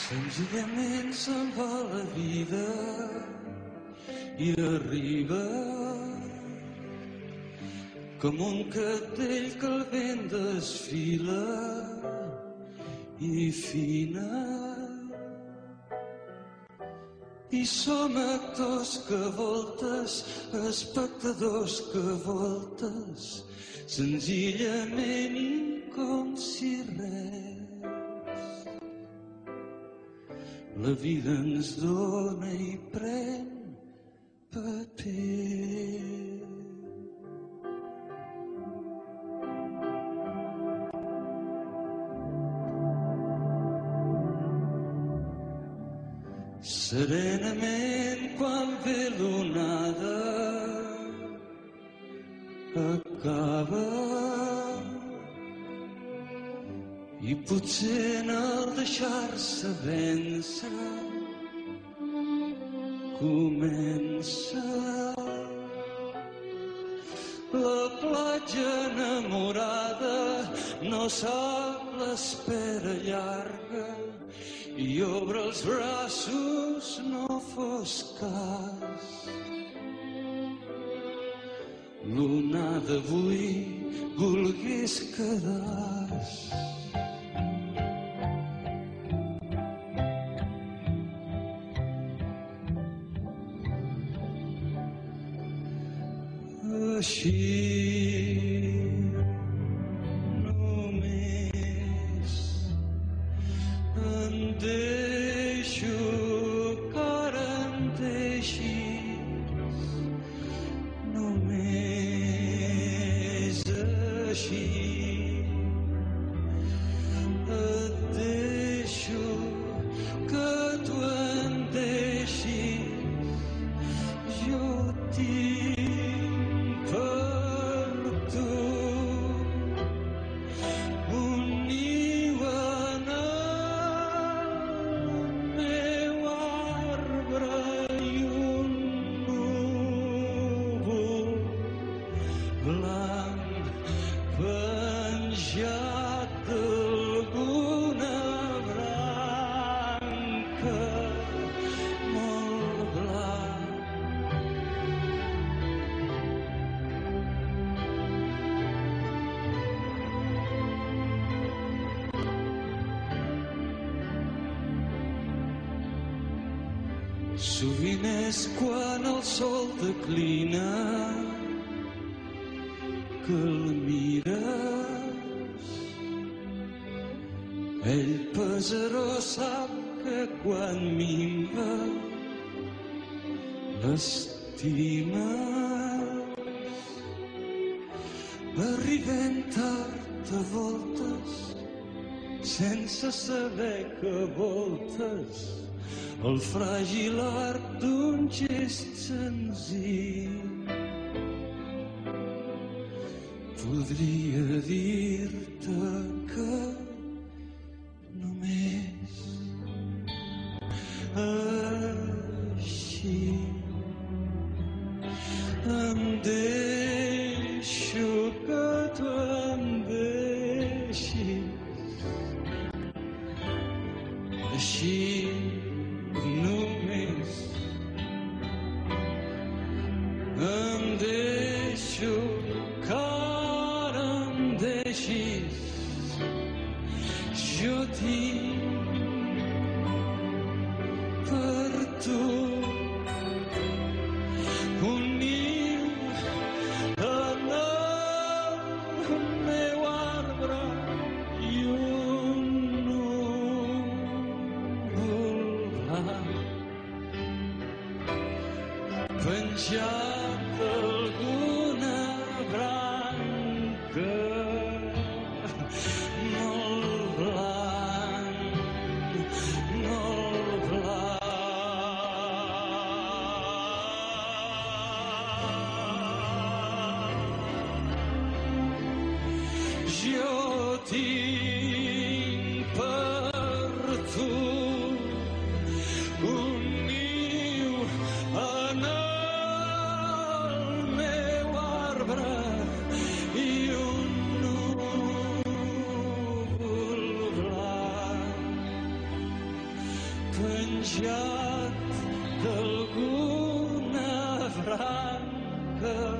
Senzillament se'n va la vida i arriba com un cartell que el vent desfila i fina. I som actors que voltes, espectadors que voltes, senzillament i com si res. La vida ens dona i pren paper. Serenament quan ve l'onada acaba i potser en el deixar-se vèncer comença la platja enamorada, no sap l'espera llarga i obre els braços, no fos cas. L'onada avui volgués quedar-se. Així només em deixo que ara em deixis, només així et deixo que tu em deixis, jo tinc per tu un niu en el meu arbre i un núvol blanc penjat d'alguna branca molt blanc. Sovint és quan el sol declina que el mires. Ell pesarós sap que quan minva l'estimes. Arribem tard a voltes sense saber que voltes el fràgil art d'un gest senzill. Podria dir-te que només així em deixo que tu em deixis, així només em deixo que ara em deixis, jo tinc per tu un niu en el meu arbre i un núvol blanc penjat d'alguna branca molt blanc, molt blanc. Jo tinc per tu un niu en el meu arbre i un núvol blanc penjat d'alguna branca